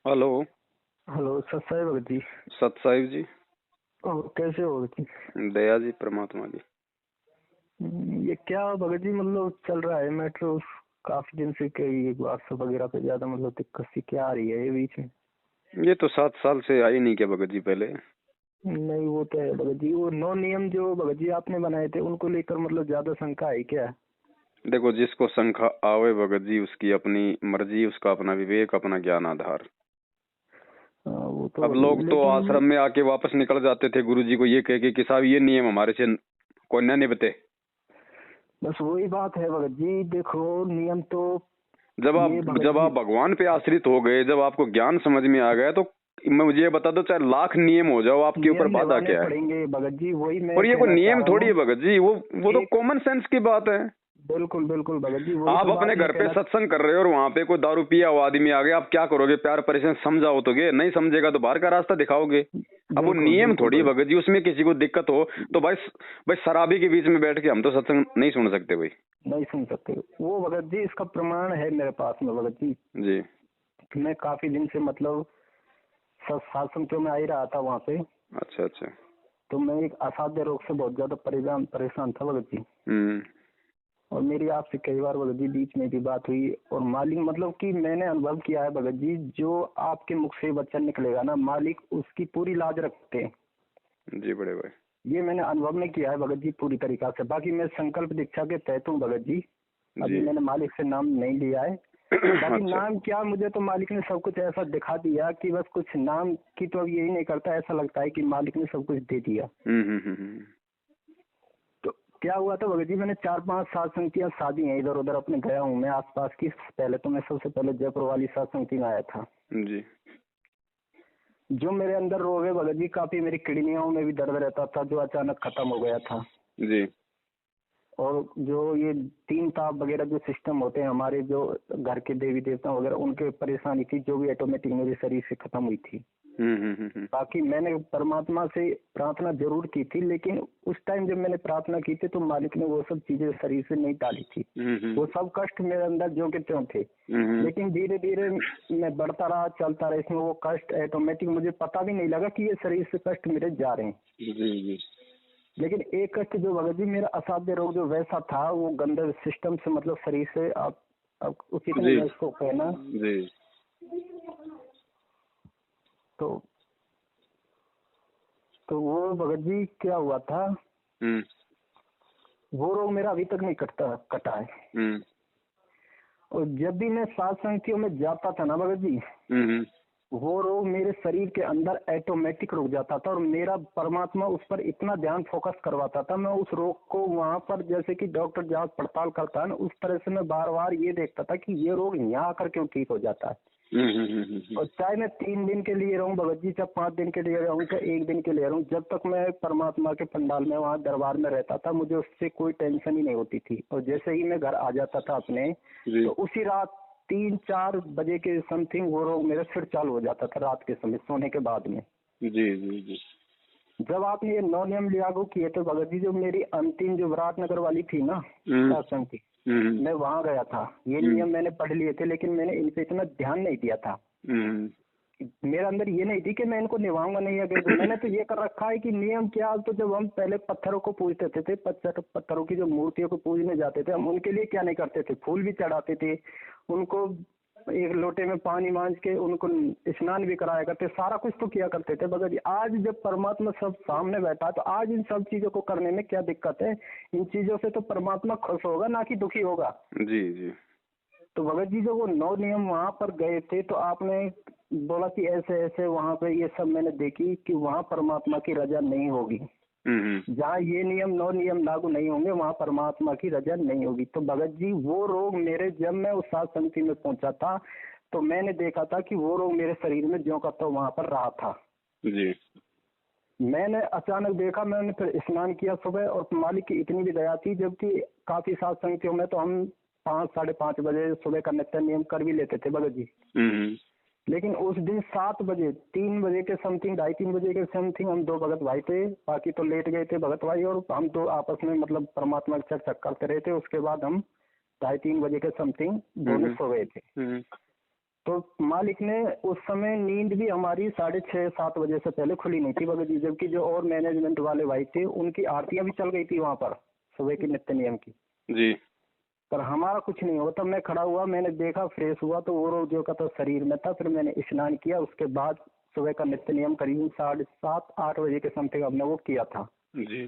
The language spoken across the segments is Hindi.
हेलो। हेलो सत साई भगत जी। सत साहिब जी। और कैसे हो भगत जी? दया जी, परमात्मा जी। ये क्या भगत जी मतलब चल रहा है मेट्रो काफी दिन से कई व्हाट्सएप वगैरह पे ज्यादा मतलब दिक्कत सी क्या आ रही है ये बीच में? ये तो 7 साल से आई नहीं क्या भगत जी पहले? नहीं वो तो है भगत जी, वो नौ नियम जो भगत जी आपने बनाए थे उनको लेकर मतलब ज्यादा शंका है क्या? देखो, जिसको शंका आवे भगत जी, उसकी अपनी मर्जी, उसका अपना विवेक, अपना ज्ञान आधार। वो तो अब भगत लोग जी तो लेकिन आश्रम में आके वापस निकल जाते थे गुरु जी को ये कह के कि साहब ये नियम हमारे से कोई न निभते। बस वही बात है भगत जी, देखो नियम तो जब ये आप भगत जब जी। आप भगवान पे आश्रित हो गए, जब आपको ज्ञान समझ में आ गया, तो मुझे ये बता दो, चाहे लाख नियम हो जाओ, आपके ऊपर नियम बाधा निभाने क्या है? पड़ेंगे भगत जी, वही मैं और ये कोई कहना चाह नियम रहा थोड़ी है हूँ। भगत जी, वो तो एक कॉमन सेंस की बात है। बिल्कुल बिल्कुल भगत जी, वही आप तो अपने बात मैं घर पे कहना। सत्संग कर रहे हो और वहां पे कोई दारू पिया हुआ आदमी आ गया, आप क्या करोगे? प्यार परेशान समझाओ तो नहीं समझेगा तो बाहर का रास्ता दिखाओगे। अब वो बिल्कुल नियम बिल्कुल थोड़ी है भगत, भगत जी, उसमें किसी को दिक्कत हो तो भाई भाई शराबी के बीच में बैठ के हम तो सत्संग नहीं सुन सकते भाई। नहीं सुन सकते वो भगत जी, इसका प्रमाण है मेरे पास में भगत जी। जी। मैं काफी दिन से मतलब सत्संग में आ ही रहा था वहाँ पे। अच्छा अच्छा। तो मैं एक असाध्य रोग से बहुत ज्यादा परेशान परेशान था भगत जी। हम्म। और मेरी आपसे कई बार भगत जी बीच में भी बात हुई, और मालिक मतलब कि मैंने अनुभव किया है भगत जी, जो आपके मुख से वचन निकलेगा ना मालिक उसकी पूरी लाज रखते हैं। जी बड़े भाई। ये मैंने अनुभव में किया है भगत जी पूरी तरीका से। बाकी मैं संकल्प दीक्षा के तहत हूँ भगत जी। अभी जी। मैंने मालिक से नाम नहीं लिया है। बाकी अच्छा। नाम क्या, मुझे तो मालिक ने सब कुछ ऐसा दिखा दिया कि बस कुछ नाम की तो अब यही नहीं करता, ऐसा लगता है कि मालिक ने सब कुछ दे दिया। हम्म। तो क्या हुआ था भगत जी, मैंने 4-5 सात संगतियां शादी हैं इधर उधर अपने गया हूँ मैं आसपास की। पहले तो मैं सबसे पहले जयपुर वाली सात संगति में आया था। जी। जो मेरे अंदर रोग है भगत जी, काफी मेरी किडनियों में भी दर्द रहता था जो अचानक खत्म हो गया था। जी। और जो ये 3 ताप वगैरह जो सिस्टम होते हैं हमारे, जो घर के देवी देवता वगैरह, उनके परेशानी थी जो भी ऑटोमेटिक मेरे शरीर से खत्म हुई थी। बाकी मैंने परमात्मा से प्रार्थना जरूर की थी, लेकिन उस टाइम जब मैंने प्रार्थना की थी तो मालिक ने वो सब चीजें शरीर से नहीं डाली थी। वो सब कष्ट मेरे अंदर जो के त्यों थे। लेकिन धीरे धीरे मैं बढ़ता रहा, चलता रहा, इसमें वो कष्ट ऑटोमेटिक, मुझे पता भी नहीं लगा कि ये शरीर से कष्ट मेरे जा रहे हैं। जी जी। लेकिन एक कष्ट जो भगत जी मेरा असाध्य रोग जो वैसा था, वो गंदे सिस्टम से मतलब शरीर से आप उचित नहीं जी है इसको कहना। जी। तो तो वो भगत जी क्या हुआ था, हम्म वो रोग मेरा अभी तक नहीं कटा है। हम्म और जब भी मैं सात संगतियों में जाता था ना भगत जी, हम्म वो रोग मेरे शरीर के अंदर ऑटोमेटिक रुक जाता था, और मेरा परमात्मा उस पर इतना ध्यान फोकस करवाता था। मैं उस रोग को वहां पर जैसे कि डॉक्टर जांच पड़ताल करता है ना, उस तरह से मैं बार बार ये देखता था कि ये रोग यहाँ आकर क्यों ठीक हो जाता है। और चाहे मैं 3 दिन के लिए रहूं भगत जी, चाहे 5 दिन के लिए रहूं, चाहे 1 दिन के लिए रहूं, जब तक मैं परमात्मा के पंडाल में वहां दरबार में रहता था मुझे उससे कोई टेंशन ही नहीं होती थी। और जैसे ही मैं घर आ जाता था अपने, जी तो उसी रात 3-4 बजे के समथिंग वो रोग मेरे फिर चालू हो जाता था रात के समय सोने के बाद में। जी जी जी। जब आपने ये 9 नियम लागू किए तो भगत जी, जो मेरी अंतिम जो विराटनगर वाली थी ना सत्संग की, मैं वहां गया था। ये नियम मैंने पढ़ लिए थे, लेकिन मैंने इन पे इतना ध्यान नहीं दिया था। मेरे अंदर ये नहीं थी कि मैं इनको निभाऊंगा नहीं अगले दिन। मैंने तो ये कर रखा है कि नियम क्या। तो जब हम पहले पत्थरों को पूजते थे, पत्थरों की जो मूर्तियों को पूजने जाते थे, हम उनके लिए क्या नहीं करते थे, फूल भी चढ़ाते थे उनको, एक लोटे में पानी मांझ के उनको स्नान भी कराया करते, सारा कुछ तो किया करते थे भगत जी। आज जब परमात्मा सब सामने बैठा तो आज इन सब चीजों को करने में क्या दिक्कत है? इन चीजों से तो परमात्मा खुश होगा ना कि दुखी होगा। जी जी। तो भगत जी जो वो 9 नियम वहां पर गए थे, तो आपने बोला कि ऐसे ऐसे वहां पे ये सब मैंने देखी कि वहां परमात्मा की रजा नहीं होगी। जहाँ ये नियम 9 नियम लागू नहीं होंगे वहाँ परमात्मा की रजा नहीं होगी। तो भगत जी वो रोग मेरे, जब मैं उस सात संगति में पहुंचा था तो मैंने देखा था कि वो रोग मेरे शरीर में ज्यों का त्यों वहां पर रहा था। जी। मैंने अचानक देखा, मैंने फिर स्नान किया सुबह, और मालिक की इतनी भी दया थी, जबकि काफी सात संगतियों में तो हम 5-5:30 बजे सुबह का नित्य नियम कर भी लेते थे भगत जी। लेकिन उस दिन 7 बजे, 3 बजे के समथिंग, 2:30-3 बजे के समथिंग हम 2 भगत भाई थे, बाकी तो लेट गए थे भगत भाई, और हम तो आपस में मतलब परमात्मा की चर्चा करते रहे थे। उसके बाद हम 2:30-3 बजे के समथिंग दोनों सो गए थे। तो मालिक ने उस समय नींद भी हमारी 6:30-7 बजे से पहले खुली नहीं थी भगत जी, जबकि जो और मैनेजमेंट वाले भाई थे उनकी आरतियां भी चल गई थी वहां पर सुबह की नित्य नियम की जी। पर हमारा कुछ नहीं हुआ। तब मैं खड़ा हुआ, मैंने देखा, फ्रेश हुआ तो वो रोग जो का तो शरीर में था। फिर मैंने स्नान किया, उसके बाद सुबह का नित्य नियम करीब 7:30-8 बजे के समथिंग हमने वो किया था जी।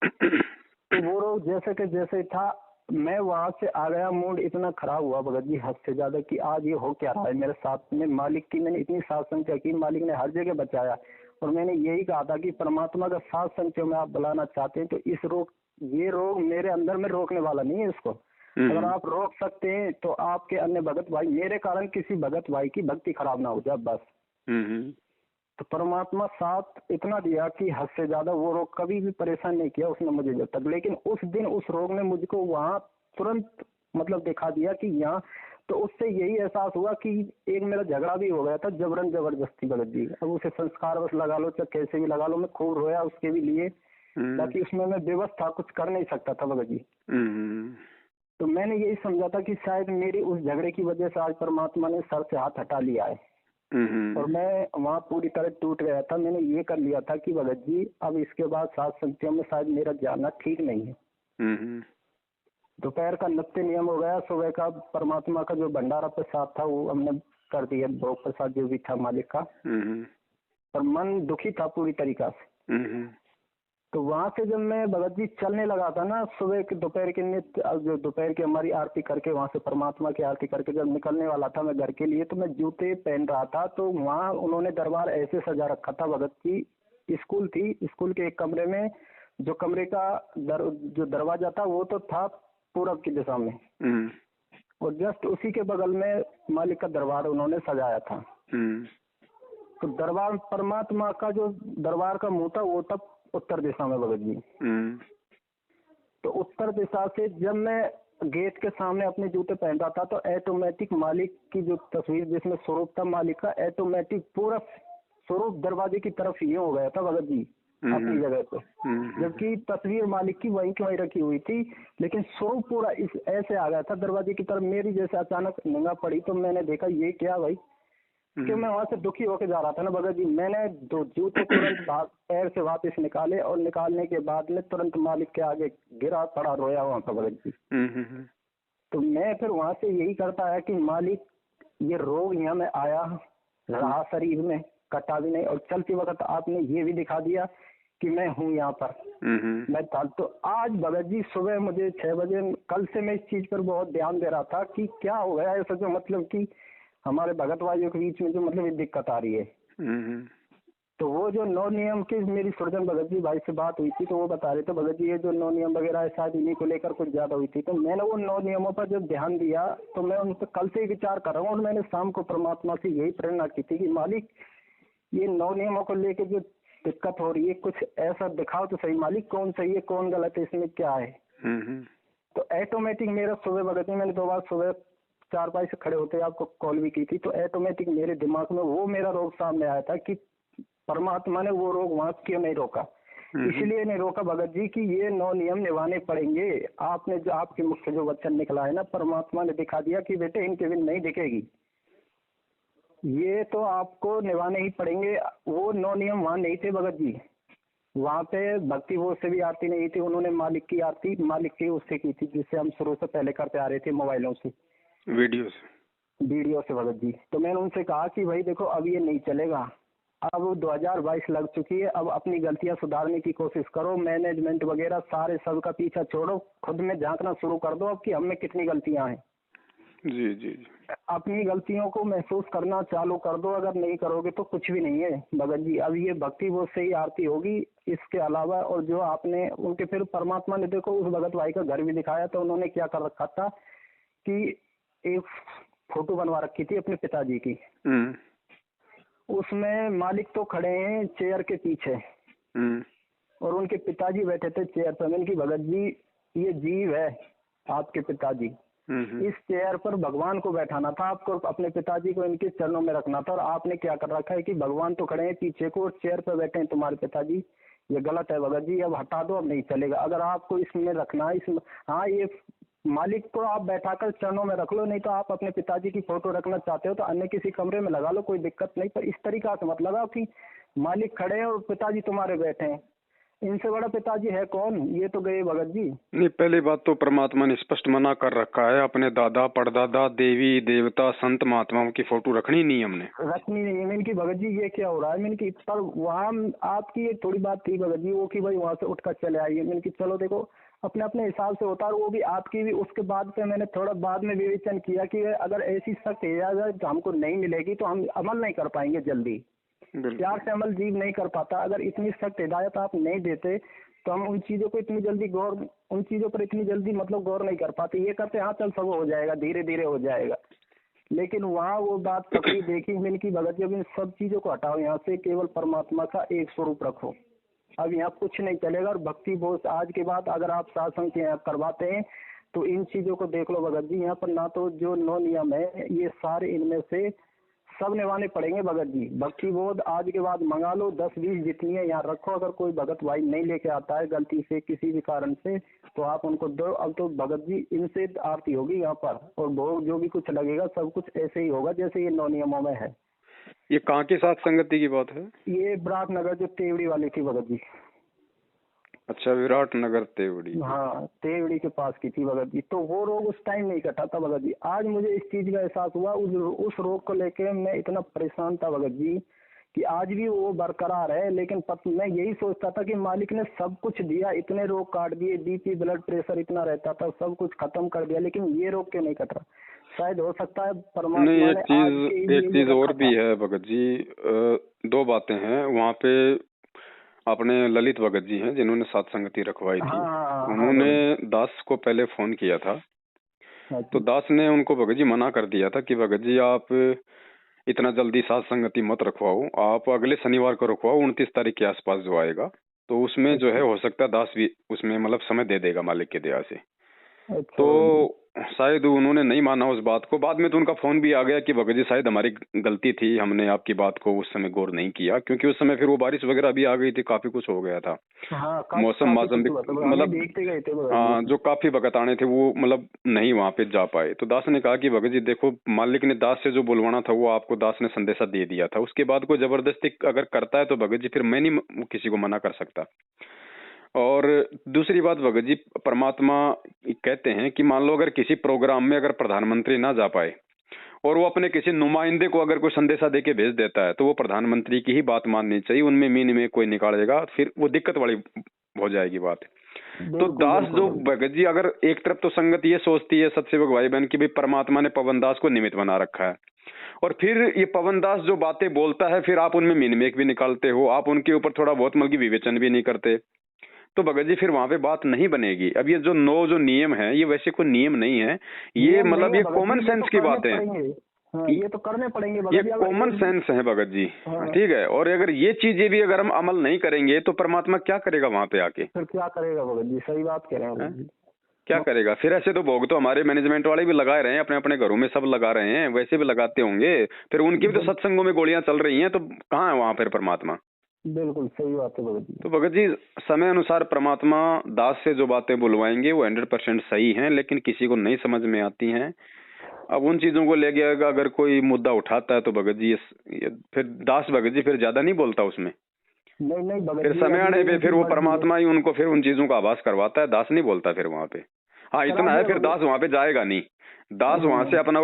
तो वो रोग जैसे के जैसे था। मैं वहां से आ गया, मूड इतना खराब हुआ भगत जी हद से ज्यादा कि आज ये हो क्या रहा है मेरे साथ में। मालिक की मैंने इतनी साथ संख्या की, मालिक ने हर जगह बचाया और मैंने यही कहा था कि परमात्मा का साथ संख्या में आप बुलाना चाहते हैं तो इस रोग ये रोग मेरे अंदर में रोकने वाला नहीं है इसको। अगर आप रोक सकते हैं तो आपके अन्य भगत भाई, मेरे कारण किसी भगत भाई की भक्ति खराब ना हो जाए बस। तो परमात्मा साथ इतना दिया कि हद से ज्यादा। वो रोग कभी भी परेशान नहीं किया उसने मुझे जब तक, लेकिन उस दिन उस रोग ने मुझको वहां तुरंत मतलब दिखा दिया कि यहाँ। तो उससे यही एहसास हुआ कि एक मेरा झगड़ा भी हो गया था जबरन जबरदस्ती भगत जी। अब उसे संस्कार बस लगा लो चाहे कैसे भी लगा लो, मैं खूब रोया उसके भी लिए, ताकि उसमें मैं बेबस था, कुछ कर नहीं सकता था भगत जी। तो मैंने यही समझा था कि शायद मेरी उस झगड़े की वजह से आज परमात्मा ने सर से हाथ हटा लिया है और मैं वहाँ पूरी तरह टूट गया था। मैंने ये कर लिया था कि भगत जी अब इसके बाद सात संगतियों में शायद मेरा जाना ठीक नहीं है। दोपहर का नित्य नियम हो गया, सुबह का परमात्मा का जो भंडारा प्रसाद था वो हमने कर दिया, भोग प्रसाद जो भी था मालिक का। पर मन दुखी था पूरी तरीका से। तो वहां से जब मैं भगत जी चलने लगा था ना, सुबह के दोपहर के नित्य जो दोपहर की हमारी आरती करके वहां से परमात्मा की आरती करके जब निकलने वाला था मैं घर के लिए, तो मैं जूते पहन रहा था। तो वहां उन्होंने दरबार ऐसे सजा रखा था भगत जी, स्कूल थी, स्कूल के एक कमरे में जो कमरे का जो दरवाजा था वो तो था पूरब की दिशा में और जस्ट उसी के बगल में मालिक का दरबार उन्होंने सजाया था। तो दरबार परमात्मा का जो दरबार का मुंह था वो था उत्तर दिशा में भगत जी। तो उत्तर दिशा से जब मैं गेट के सामने अपने जूते पहन रहा था तो ऑटोमेटिक मालिक की जो तस्वीर जिसमें स्वरूप था मालिक का, ऑटोमेटिक पूरा स्वरूप दरवाजे की तरफ ये हो गया था भगत जी अपनी जगह पे, जबकि तस्वीर मालिक की वहीं की वहीं रखी हुई थी, लेकिन स्वरूप पूरा इस ऐसे आ गया था दरवाजे की तरफ। मेरी जैसे अचानक निगाह पड़ी तो मैंने देखा ये क्या भाई, कि मैं वहां से दुखी होकर जा रहा था ना भगत जी। मैंने दो जूते तुरंत पैर से वापस निकाले और निकालने के बाद में तुरंत मालिक के आगे गिरा पड़ा, रोया वहां पर भगत जी। तो मैं फिर वहां से यही करता है कि मालिक ये रोग यहाँ में आया रहा शरीर में, कटा भी नहीं, और चलती वक्त आपने ये भी दिखा दिया कि मैं हूँ यहाँ पर, मैं था। तो आज भगत जी सुबह मुझे 6 बजे, कल से मैं इस चीज पर बहुत ध्यान दे रहा था कि क्या हो गया ऐसा, जो मतलब कि हमारे भगत भाइयों के बीच में जो मतलब ये दिक्कत आ रही है। तो वो जो 9 नियम की मेरी सुरजन भगत जी भाई से बात हुई थी तो वो बता रहे थे भगत जी ये जो 9 नियम वगैरह है शायद इन्हीं को लेकर कुछ ज्यादा हुई थी। तो मैंने वो 9 नियमों पर जब ध्यान दिया तो मैं उन पर कल से ही विचार कर रहा हूँ और मैंने शाम को परमात्मा से यही प्रेरणा की थी कि मालिक ये 9 नियमों को लेकर जो दिक्कत हो रही है कुछ ऐसा दिखाओ तो सही मालिक, कौन सही है कौन गलत है, इसमें क्या है। तो ऑटोमेटिक मेरा सुबह भगत जी, मैंने 2 बार सुबह 4 से खड़े होते आपको कॉल भी की थी, तो ऑटोमेटिक मेरे दिमाग में वो मेरा रोग सामने आया था कि परमात्मा ने वो रोग वहां क्यों नहीं रोका। इसलिए नहीं रोका भगत जी कि ये 9 नियम निभाने पड़ेंगे। आपने जो आपके मुख से जो वचन निकला है ना, परमात्मा ने दिखा दिया कि बेटे इनके बिन नहीं दिखेगी, ये तो आपको निभाने ही पड़ेंगे। वो 9 नियम वहां नहीं थे भगत जी, वहां पे भक्ति वो से भी आरती नहीं थी, उन्होंने मालिक की आरती मालिक की उससे की थी जिससे हम शुरू से पहले करते आ रहे थे मोबाइलों से, वीडियो से भगत जी। तो मैंने उनसे कहा कि भाई देखो अब ये नहीं चलेगा, अब 2022 लग चुकी है, अब अपनी गलतियां सुधारने की कोशिश करो, मैनेजमेंट वगैरह सारे सबका पीछा छोड़ो, खुद में झांकना शुरू कर दो अब कि हम में कितनी गलतियां हैं। जी जी जी, अपनी गलतियों को महसूस करना चालू कर दो, अगर नहीं करोगे तो कुछ भी नहीं है भगत जी। अब ये भक्ति वो से ही आरती होगी, इसके अलावा और जो आपने उनके फिर परमात्मा ने देखो उस भगत भाई का घर भी दिखाया, तो उन्होंने क्या कर रखा था कि एक फोटो बनवा रखी थी अपने पिताजी की, उसमें मालिक तो खड़े हैं चेयर के पीछे और उनके पिताजी बैठे थे चेयर पर। मैंने की भगत जी ये जीव है आपके पिताजी, इस चेयर पर भगवान को बैठाना था आपको, अपने पिताजी को इनके चरणों में रखना था, और आपने क्या कर रखा है कि भगवान तो खड़े हैं पीछे को और चेयर पर बैठे हैं तुम्हारे पिताजी, ये गलत है भगत जी, अब हटा दो, अब नहीं चलेगा। अगर आपको इसमें रखना है इसमें, हाँ ये मालिक को आप बैठाकर चरणों में रख लो, नहीं तो आप अपने पिताजी की फोटो रखना चाहते हो तो अन्य किसी कमरे में लगा लो, कोई दिक्कत नहीं, पर इस तरीका से मत लगाओ कि मालिक खड़े हैं और पिताजी तुम्हारे बैठे हैं। इनसे बड़ा पिताजी है कौन? ये तो गए भगत जी। नहीं, पहली बात तो परमात्मा ने स्पष्ट मना कर रखा है, अपने दादा परदादा देवी देवता संत महात्माओं की फोटो रखनी नहीं, हमने रखनी नहीं है। मैंने की भगत जी ये क्या हो रहा है? मैंने की पर वहाँ आपकी एक थोड़ी बात थी भगत जी, वो कि भाई वहाँ से उठकर चले आइए। मैंने की चलो देखो अपने अपने हिसाब से होता है, वो भी आपकी भी। उसके बाद पे मैंने थोड़ा बाद में विवेचन किया कि अगर ऐसी सख्त इजाजत हमको नहीं मिलेगी तो हम अमल नहीं कर पाएंगे जल्दी। प्यार से अमल जीव नहीं कर पाता। अगर इतनी सख्त हिदायत आप नहीं देते तो हम उन चीजों को इतनी जल्दी उन चीजों पर इतनी जल्दी मतलब गौर नहीं कर पाते। ये करते हाँ चल सब हो जाएगा, धीरे धीरे हो जाएगा, लेकिन वहाँ वो बात पकड़ी देखी मैंने की भगत जी अब इन सब चीजों को हटाओ यहाँ से, केवल परमात्मा का एक स्वरूप रखो। अब यहाँ कुछ नहीं चलेगा। और भक्ति बोध आज के बाद अगर आप सात्संग के यहाँ करवाते हैं तो इन चीजों को देख लो भगत जी, यहाँ पर ना तो जो 9 नियम है ये सारे इनमें से सब निभाने पड़ेंगे भगत जी। भक्ति बोध आज के बाद मंगा लो, 10-20 जितनी है यहाँ रखो। अगर कोई भगत भाई नहीं लेके आता है गलती से किसी भी कारण से तो आप उनको दो। अब तो भगत जी इनसे आरती होगी यहाँ पर, और भोग जो भी कुछ लगेगा सब कुछ ऐसे ही होगा जैसे ये 9 नियमों में है। ये कहाँ की साथ संगति की बात है? ये विराटनगर जो तेवड़ी वाली थी भगत जी। अच्छा, विराटनगर तेवड़ी। हाँ, तेवड़ी के पास की थी भगत जी। तो वो रोग उस टाइम नहीं कटा था भगत जी। आज मुझे इस चीज का एहसास हुआ, उस रोग को लेके मैं इतना परेशान था भगत जी कि आज भी वो बरकरार है। लेकिन मैं यही सोचता था कि मालिक ने सब कुछ दिया, इतने रोग काट दिए, बीपी ब्लड प्रेशर इतना रहता था, सब कुछ खत्म कर दिया, लेकिन ये रोग क्यों नहीं कट रहा? शायद हो सकता है परमात्मा नहीं, ने एक चीज और भी है भगत जी। 2 बातें हैं वहाँ पे। अपने ललित भगत जी हैं जिन्होंने साथ संगति रखवाई थी। उन्होंने दास को पहले फोन किया था, तो दास ने उनको भगत जी मना कर दिया था कि भगत जी आप इतना जल्दी साथ संगति मत रखवाओ, आप अगले शनिवार को रखवाओ, 29 तारीख के आसपास जो आएगा, तो उसमें जो है हो सकता है दास भी उसमें मतलब समय दे देगा मालिक के दया से। तो शायद उन्होंने नहीं माना उस बात को। बाद में तो उनका फोन भी आ गया कि भगत जी शायद हमारी गलती थी, हमने आपकी बात को उस समय गौर नहीं किया, क्योंकि उस समय फिर वो बारिश वगैरह भी आ गई थी, काफी कुछ हो गया था। मौसम भी मतलब हाँ, जो काफी भगत आने थे वो मतलब नहीं वहाँ पे जा पाए। तो दास ने कहा कि भगत जी देखो, मालिक ने दास से जो बुलवाना था वो आपको दास ने संदेशा दे दिया था, उसके बाद कोई जबरदस्ती अगर करता है तो भगत जी फिर मैं नहीं किसी को मना कर सकता। और दूसरी बात भगत जी, परमात्मा कहते हैं कि मान लो अगर किसी प्रोग्राम में अगर प्रधानमंत्री ना जा पाए और वो अपने किसी नुमाइंदे को अगर कोई संदेशा देके भेज देता है तो वो प्रधानमंत्री की ही बात माननी चाहिए, उनमें मीन में कोई निकालेगा फिर वो दिक्कत वाली हो जाएगी बात। तो दास जो भगत जी अगर एक तरफ तो संगत ये सोचती है सत्सेवक भाई बहन की भाई परमात्मा ने पवन दास को निमित्त बना रखा है, और फिर ये पवन दास जो बातें बोलता है फिर आप उनमें मीन भी निकालते हो, आप उनके ऊपर थोड़ा बहुत मतलब विवेचन भी नहीं करते, तो भगत जी फिर वहां पे बात नहीं बनेगी। अब ये जो 9 जो नियम है ये वैसे कोई नियम नहीं है, ये मतलब ये कॉमन सेंस की बात है। ये तो करने पड़ेंगे भगत जी, ये कॉमन सेंस है भगत जी। ठीक है, और अगर ये चीजें भी अगर हम अमल नहीं करेंगे तो परमात्मा क्या करेगा वहां पे आके? फिर क्या करेगा भगत जी? सही बात कह रहे हैं। क्या करेगा फिर? ऐसे तो भोग तो हमारे मैनेजमेंट वाले भी लगाए रहे हैं, अपने अपने घरों में सब लगा रहे हैं, वैसे भी लगाते होंगे, फिर उनकी भी तो सत्संगों में गोलियां चल रही हैं, तो कहाँ है वहां पर परमात्मा? बिल्कुल सही बात है भगत जी। तो भगत जी समय अनुसार परमात्मा दास से जो बातें बुलवाएंगे वो 100% सही हैं, लेकिन किसी को नहीं समझ में आती हैं। अब उन चीजों को लेके अगर कोई मुद्दा उठाता है तो भगत जी फिर दास भगत जी फिर ज्यादा नहीं बोलता उसमें। नहीं भगत फिर समय आने पे फिर वो परमात्मा ही उनको फिर उन चीजों का आभास करवाता है, दास नहीं बोलता फिर वहां पे। हाँ इतना है, फिर दास वहां पे जाएगा नहीं, दास वहां से अपना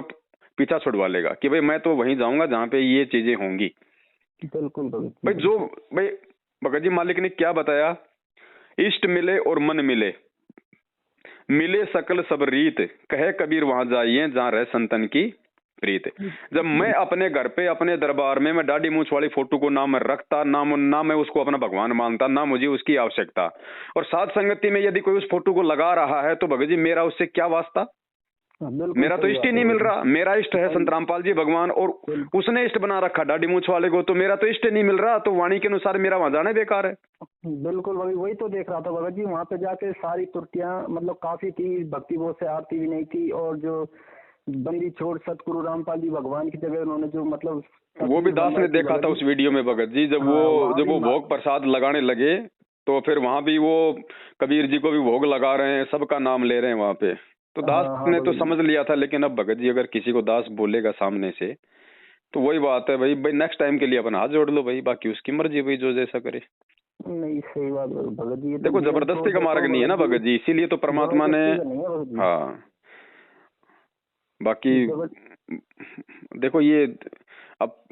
पीछा छुड़वा लेगा कि भाई मैं तो वहीं जाऊंगा जहाँ पे ये चीजें होंगी। बिल्कुल भाई जो भाई भगत जी मालिक ने क्या बताया, इष्ट मिले और मन मिले, मिले सकल सब रीत, कहे कबीर वहां जाइए जहाँ रह संतन की प्रीत। जब मैं अपने घर पे अपने दरबार में मैं दाढ़ी मूंछ वाली फोटो को ना मैं रखता, ना मैं उसको अपना भगवान मानता, ना मुझे उसकी आवश्यकता, और साथ संगति में यदि कोई उस फोटो को लगा रहा है तो भगत जी मेरा उससे क्या वास्ता? मेरा तो इष्ट ही नहीं मिल रहा। मेरा इष्ट है संत रामपाल जी भगवान, और उसने इष्ट बना रखा दाढ़ी मूंछ वाले को, तो मेरा तो इष्ट नहीं मिल रहा, तो वाणी के अनुसार मेरा वहां जाना बेकार है। बिल्कुल वही तो देख रहा था भगत जी, वहाँ पे जाके सारी त्रुटियां मतलब काफी थी, भक्ति बोध से आरती भी नहीं थी, और जो बंदी छोड़ सतगुरु रामपाल जी भगवान की जगह उन्होंने जो मतलब वो भी दास ने देखा था उस वीडियो में भगत जी, जब वो भोग प्रसाद लगाने लगे तो फिर वहां भी वो कबीर जी को भी भोग लगा रहे हैं, सबका नाम ले रहे हैं वहां पे, तो दास ने तो समझ लिया था, लेकिन अब भगत जी अगर किसी को दास बोलेगा सामने से तो वही बात है भाई नेक्स्ट टाइम के लिए अपन हाथ जोड़ लो भाई, बाकी उसकी मर्जी भाई, जो जैसा करे। नहीं सही बात भगत जी, देखो जबरदस्ती का मार्ग नहीं है ना भगत जी, इसीलिए तो परमात्मा ने, हाँ बाकी देखो ये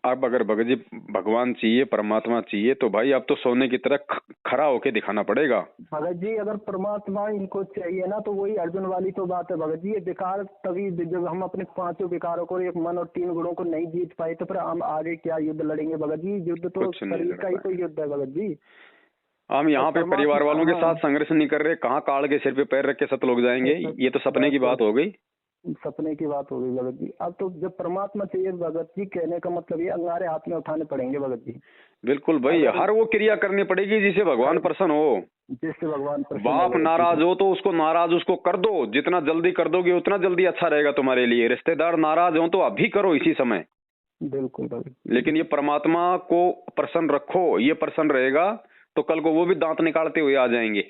अब अगर भगत जी भगवान चाहिए, परमात्मा चाहिए, तो भाई अब तो सोने की तरह खड़ा होके दिखाना पड़ेगा। भगत जी अगर परमात्मा इनको चाहिए ना तो वही अर्जुन वाली तो बात है भगत जी, ये विकार तभी जब हम अपने 5 विकारों को, एक मन और 3 गुणों को नहीं जीत पाए तो फिर हम आगे क्या युद्ध लड़ेंगे भगत जी? युद्ध तो शरीर का ही तो युद्ध है भगत जी। हम यहाँ पे परिवार वालों के साथ संघर्ष नहीं कर रहे, कहाँ काल के सिर पे पैर रख के सब लोग जाएंगे, ये तो सपने की बात हो गई, सपने की बात हो गई भगत जी। अब तो जब परमात्मा चाहिए भगत जी, कहने का मतलब ये अंगारे हाथ में उठाने पड़ेंगे भगत जी। बिल्कुल भाई, हर वो क्रिया करनी पड़ेगी जिससे भगवान प्रसन्न हो, जिससे भगवान प्रसन्न। बाप नाराज हो तो उसको नाराज उसको कर दो, जितना जल्दी कर दोगे उतना जल्दी अच्छा रहेगा तुम्हारे लिए। रिश्तेदार नाराज हो तो अभी करो इसी समय। बिल्कुल भगत, लेकिन ये परमात्मा को प्रसन्न रखो, ये प्रसन्न रहेगा तो कल को वो भी दांत निकालते हुए आ जाएंगे।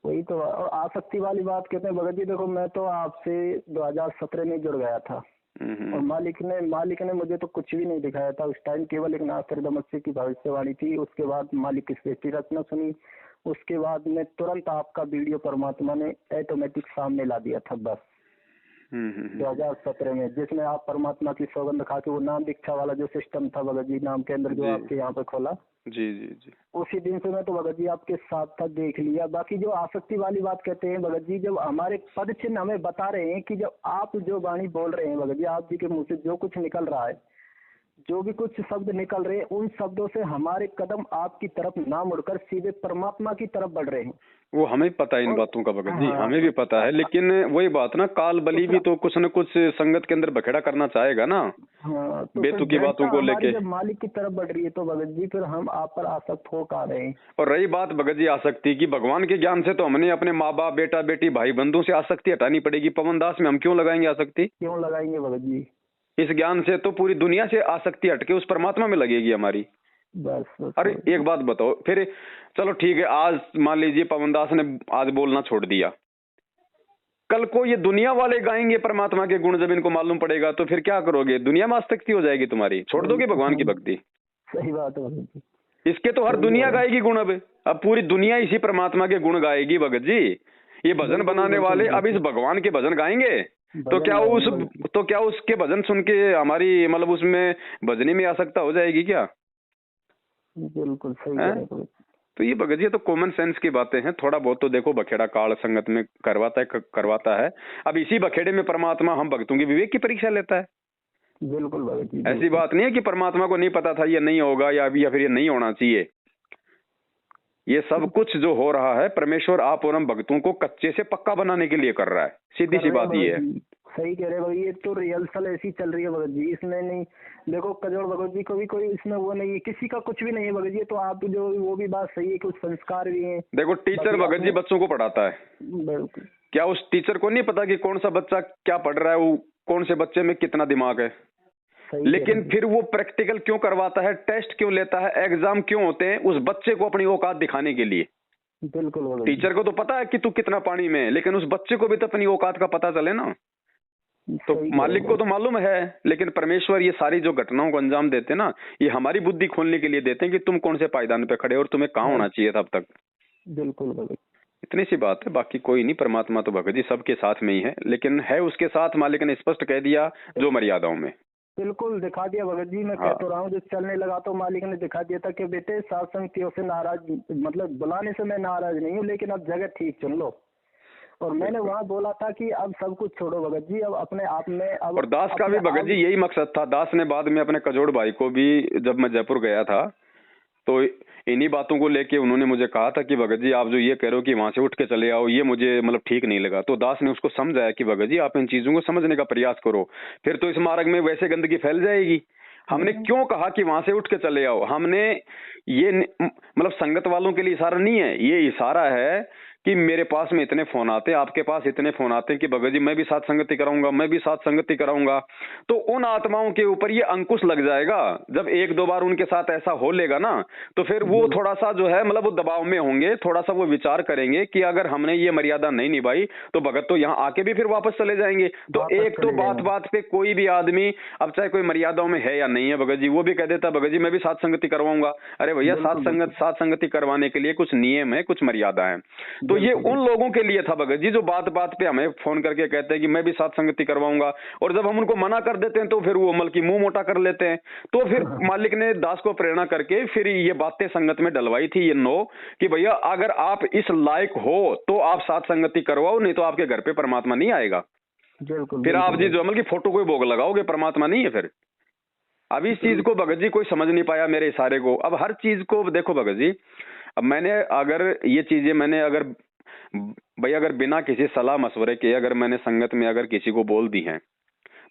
वही तो, और आसक्ति वाली बात कहते हैं भगत जी। देखो मैं तो आपसे 2017 में जुड़ गया था और मालिक ने मुझे तो कुछ भी नहीं दिखाया था उस टाइम, केवल एक नास्त्रदामस्य की भविष्यवाणी थी। उसके बाद मालिक की सृष्टि रचना सुनी, उसके बाद में तुरंत आपका वीडियो परमात्मा ने ऑटोमेटिक सामने ला दिया था बस 2017 में, जिसमें आप परमात्मा की सौगंध खा के वो नाम दीक्षा वाला जो सिस्टम था भगत जी, नाम केंद्र जो आपके यहाँ पे खोला, जी जी जी, उसी दिन से मैं तो भगत जी आपके साथ था, देख लिया। बाकी जो आसक्ति वाली बात कहते हैं भगत जी, जब हमारे पद चिन्ह हमें बता रहे हैं कि जब आप जो वाणी बोल रहे हैं भगत जी, आप जी के मुंह से जो कुछ निकल रहा है, जो भी कुछ शब्द निकल रहे हैं, उन शब्दों से हमारे कदम आपकी तरफ ना मुड़कर सीधे परमात्मा की तरफ बढ़ रहे हैं। वो हमें पता है इन बातों का भगत जी, हमें भी पता है, लेकिन वही बात ना, काल बलि भी तो कुछ न कुछ संगत के अंदर बखेड़ा करना चाहेगा ना। तो बेतुकी बातों को लेके जब मालिक की तरफ बढ़ रही है तो भगत जी फिर हम आप पर आसक्त हो पा रहे हैं। और रही बात भगत जी आसक्ति की, भगवान के ज्ञान से तो हमने अपने माँ बाप, बेटा बेटी, भाई बंधु से आसक्ति हटानी पड़ेगी। पवन दास में हम क्यों लगाएंगे आसक्ति? क्यों लगाएंगे भगत जी? इस ज्ञान से तो पूरी दुनिया से आसक्ति हटके उस परमात्मा में लगेगी हमारी। बस अरे एक बात बताओ फिर, चलो ठीक है, आज मान लीजिए पवनदास ने आज बोलना छोड़ दिया, कल को ये दुनिया वाले गाएंगे परमात्मा के गुण, जब इनको मालूम पड़ेगा तो फिर क्या करोगे? दुनिया में आसक्ति हो जाएगी तुम्हारी, छोड़ दोगे भगवान की भक्ति? सही बात है, इसके तो हर दुनिया गाएगी गुण। अब पूरी दुनिया इसी परमात्मा के गुण गाएगी भगत जी। ये भजन बनाने वाले अब इस भगवान के भजन गाएंगे तो क्या उसके भजन सुन के हमारी मतलब उसमें भजनी में आसक्ता हो जाएगी क्या? बिल्कुल सही है। तो ये भगत जी तो कॉमन सेंस की बातें हैं। थोड़ा बहुत तो देखो बखेड़ा काल संगत में करवाता है। अब इसी बखेड़े में परमात्मा हम भक्तों की विवेक की परीक्षा लेता है। बिल्कुल भगत जी, ऐसी बात नहीं है कि परमात्मा को नहीं पता था ये नहीं होगा या फिर ये नहीं होना चाहिए। ये सब कुछ जो हो रहा है परमेश्वर आप और हम भक्तों को कच्चे से पक्का बनाने के लिए कर रहा है। सीधी सी बात ये है। सही कह रहे भाई, ये तो रिहर्सल ऐसी चल रही है भगत जी, इसमें नहीं देखो कजोड़ भगत जी को भी कोई इसमें वो नहीं है, किसी का कुछ भी नहीं है भगत जी। तो आप जो वो भी बात सही है, कुछ संस्कार भी हैं। देखो टीचर भगत जी बच्चों को पढ़ाता है, बिल्कुल, क्या उस टीचर को नहीं पता कि कौन सा बच्चा क्या पढ़ रहा है, वो कौन से बच्चे में कितना दिमाग है? लेकिन फिर वो प्रैक्टिकल क्यों करवाता है, टेस्ट क्यों लेता है, एग्जाम क्यों होते हैं? उस बच्चे को अपनी औकात दिखाने के लिए। बिल्कुल, टीचर को तो पता है कि तू कितना पानी में है, लेकिन उस बच्चे को भी तो अपनी औकात का पता चले ना। तो मालिक को तो मालूम है, लेकिन परमेश्वर ये सारी जो घटनाओं को अंजाम देते ना, ये हमारी बुद्धि खोलने के लिए देते हैं कि तुम कौन से पायदान पे खड़े और तुम्हें कहाँ होना चाहिए था अब तक। बिल्कुल, इतनी सी बात है, बाकी कोई नहीं। परमात्मा तो भगत जी सबके साथ में ही है, लेकिन है उसके साथ मालिक ने स्पष्ट कह दिया जो मर्यादाओं में। बिल्कुल दिखा दिया भगत जी, मैं कह तो रहा हूँ, जो चलने लगा तो मालिक ने दिखा दिया था कि बेटे सात संगतियों से नाराज, मतलब बुलाने से मैं नाराज नहीं हूँ, लेकिन अब जगह ठीक चुन लो। और मैंने वहाँ बोला था कि अब सब कुछ छोड़ो भगत जी, अब अपने आप में अब। और दास का भी भगत जी यही मकसद था। दास ने बाद में अपने कजोड़ भाई को भी, जब मैं जयपुर गया था तो इन्हीं बातों को लेके उन्होंने मुझे कहा था कि भगत जी आप जो ये कह रहे हो कि वहां से उठ के चले आओ, ये मुझे मतलब ठीक नहीं लगा। तो दास ने उसको समझाया कि भगत जी आप इन चीजों को समझने का प्रयास करो, फिर तो इस मार्ग में वैसे गंदगी फैल जाएगी। हमने क्यों कहा कि वहां से उठ के चले आओ? हमने ये मतलब संगत वालों के लिए इशारा नहीं है, ये इशारा है कि मेरे पास में इतने फोन आते हैं, आपके पास इतने फोन आते हैं कि भगत जी मैं भी साथ संगति कराऊंगा, मैं भी साथ संगति कराऊंगा, तो उन आत्माओं के ऊपर ये अंकुश लग जाएगा। जब एक दो बार उनके साथ ऐसा हो लेगा ना, तो फिर वो थोड़ा सा जो है मतलब वो दबाव में होंगे, थोड़ा सा वो विचार करेंगे कि अगर हमने ये मर्यादा नहीं निभाई तो भगत तो यहाँ आके भी फिर वापस चले जाएंगे। तो एक तो बात बात पे कोई भी आदमी, अब चाहे कोई मर्यादाओं में है या नहीं है भगत जी, वो भी कह देता भगत जी मैं भी साथ संगति करवाऊंगा। अरे भैया साथ संगति करवाने के लिए कुछ नियम है, कुछ मर्यादा है। तो ये उन लोगों के लिए था भगत जी जो बात बात पे हमें फोन करके कहते हैं कि मैं भी साथ संगति करवाऊंगा, और जब हम उनको मना कर देते हैं तो फिर वो अमल की मुंह मोटा कर लेते हैं। तो फिर मालिक ने दास को प्रेरणा करके फिर ये बातें संगत में डलवाई थी, ये नो कि भैया अगर आप इस लायक हो तो आप साथ संगति करवाओ, नहीं तो आपके घर पे परमात्मा नहीं आएगा। फिर आप जी जो अमल की फोटो कोई भोग लगाओगे, परमात्मा नहीं है फिर। अब इस चीज को भगत जी कोई समझ नहीं पाया मेरे इशारे को। अब हर चीज को देखो भगत जी, अब मैंने अगर ये चीजें मैंने अगर भाई अगर बिना किसी सलाह मशवरे के अगर मैंने संगत में अगर किसी को बोल दी हैं,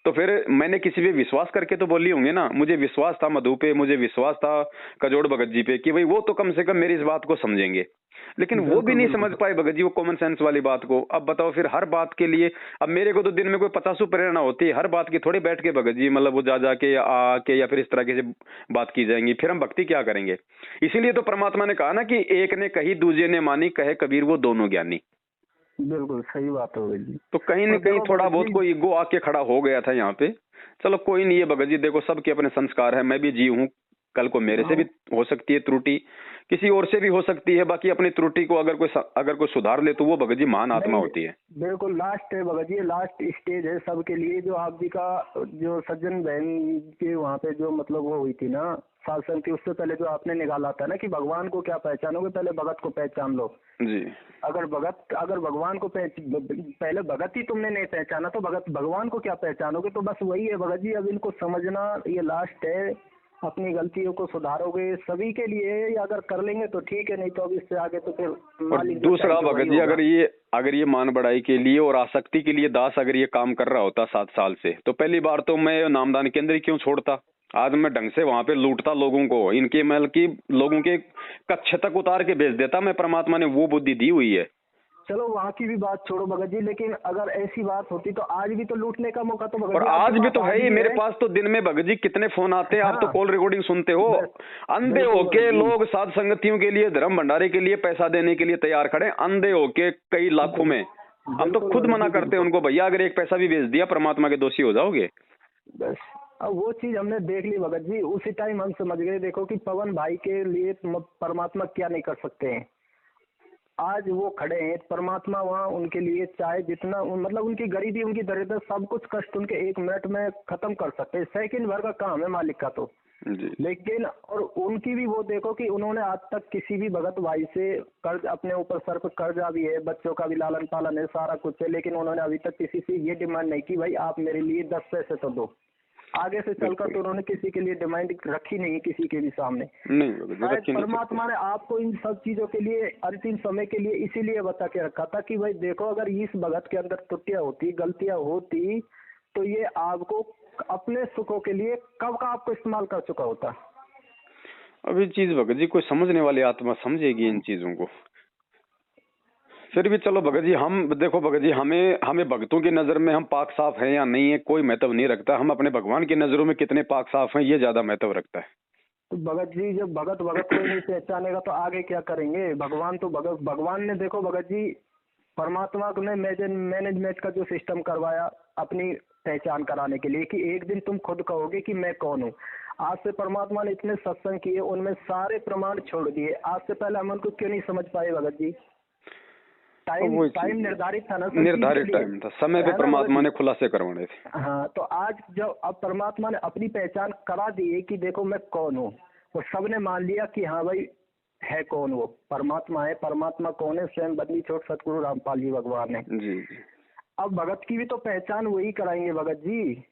तो फिर मैंने किसी पे विश्वास करके तो बोली होंगे ना। मुझे विश्वास था मधु पे, मुझे विश्वास था कजोड़ भगत जी पे कि भाई वो तो कम से कम मेरी इस बात को समझेंगे, लेकिन वो भी नहीं समझ पाए भगत जी वो कॉमन सेंस वाली बात को। अब बताओ फिर हर बात के लिए, अब मेरे को तो दिन में कोई 50 प्रेरणा होती है, हर बात की थोड़ी बैठ के भगत जी मतलब वो जा जाके या आके या फिर इस तरह से बात की जाएंगी, फिर हम भक्ति क्या करेंगे। इसीलिए तो परमात्मा ने कहा ना कि एक ने कही दूजे ने मानी, कहे कबीर वो दोनों ज्ञानी। बिल्कुल सही बात हो गई। तो कहीं न कहीं थोड़ा बहुत कोई ईगो आके खड़ा हो गया था यहाँ पे। चलो कोई नहीं है भगत जी, देखो सबके अपने संस्कार है, मैं भी जी हूँ, कल को मेरे से भी हो सकती है त्रुटि, किसी और से भी हो सकती है। बाकी अपनी त्रुटि को अगर कोई सुधार ले तो वो भगत जी महान आत्मा होती है। बिल्कुल लास्ट है भगत जी, लास्ट स्टेज है सबके लिए। जो आप जी का जो सज्जन बहन के वहाँ पे जो मतलब वो हुई थी ना शासन की, उससे पहले जो आपने निकाला था ना कि भगवान को क्या पहचानोगे, पहले भगत को पहचान लो जी। अगर भगवान को पहले भगत ही तुमने नहीं पहचाना तो भगवान को क्या पहचानोगे। तो बस वही है भगत जी, अब इनको समझना ये लास्ट है। अपनी गलतियों को सुधारोगे सभी के लिए, या अगर कर लेंगे तो ठीक है, नहीं तो अब इससे आगे तो फिर। और दूसरा भगत जी, अगर ये मान बढ़ाई के लिए और आसक्ति के लिए दास अगर ये काम कर रहा होता 7 साल से, तो पहली बार तो मैं नामदान केंद्र क्यों छोड़ता। आज मैं ढंग से वहां पे लूटता लोगों को, इनके महल की लोगों के कच्छ तक उतार के भेज देता मैं। परमात्मा ने वो बुद्धि दी हुई है। चलो वहाँ की भी बात छोड़ो भगत जी, लेकिन अगर ऐसी बात होती तो आज भी तो लूटने का मौका तो भगत जी, और आज भी तो है ही। मेरे पास तो दिन में भगत जी कितने फोन आते हैं। आप तो कॉल रिकॉर्डिंग सुनते हो। अंधे होके लोग साध संगतियों के लिए, धर्म भंडारे के लिए पैसा देने के लिए तैयार खड़े, अंधे होके कई लाखों में। हम तो खुद मना करते हैं उनको, भैया अगर एक पैसा भी भेज दिया परमात्मा के दोषी हो जाओगे। बस अब वो चीज हमने देख ली भगत जी, उसी टाइम हम समझ गए देखो कि पवन भाई के लिए परमात्मा क्या नहीं कर सकते हैं। आज वो खड़े हैं परमात्मा वहाँ उनके लिए, चाहे जितना मतलब उनकी गरीबी उनकी दरिद्र सब कुछ कष्ट उनके 1 मिनट में खत्म कर सकते हैं। सेकंड भर का काम है मालिक का तो जी। लेकिन और उनकी भी वो देखो कि उन्होंने आज तक किसी भी भगत भाई से कर्ज, अपने ऊपर सर पर कर्जा भी है, बच्चों का भी लालन पालन है, सारा कुछ है, लेकिन उन्होंने अभी तक किसी से ये डिमांड नहीं की भाई आप मेरे लिए 10 पैसे तो दो। आगे से चलकर तो उन्होंने किसी के लिए डिमांड रखी नहीं किसी के भी सामने। नहीं, परमात्मा ने आपको इन सब चीजों के लिए अंतिम समय के लिए इसीलिए बता के रखा था कि भाई देखो अगर इस भगत के अंदर त्रुटियां होती, गलतियां होती, तो ये आपको अपने सुखों के लिए कब का आपको इस्तेमाल कर चुका होता। अब ये चीज भगत जी कोई समझने वाली आत्मा समझेगी इन चीजों को। फिर भी चलो भगत जी, हम देखो भगत जी, हमें भक्तों की नजर में हम पाक साफ हैं या नहीं है कोई महत्व नहीं रखता। हम अपने भगवान की नजरों में कितने पाक साफ हैं ये ज्यादा महत्व रखता है। तो भगत जी जब भगत कोई नहीं पहचानेगा तो आगे क्या करेंगे। भगवान तो भगवान ने देखो भगत जी, परमात्मा ने मैनेजमेंट का जो सिस्टम करवाया अपनी पहचान कराने के लिए कि एक दिन तुम खुद कहोगे कि मैं कौन हूँ। आज से परमात्मा ने इतने सत्संग किए, उनमें सारे प्रमाण छोड़ दिए। आज से पहले हम उनको क्यों नहीं समझ पाए भगत जी। टाइम निर्धारित था ना, निर्धारित टाइम था, समय पे परमात्मा ने खुलासे करवाने थे। हाँ तो आज जब अब परमात्मा ने अपनी पहचान करा दी है कि देखो मैं कौन हूँ, और सबने मान लिया कि हाँ भाई है कौन वो परमात्मा है। परमात्मा कौन है, स्वयं बदली छोड़ सतगुरु रामपाल जी भगवान है जी। अब भगत की भी तो पहचान वही कराएंगे भगत जी।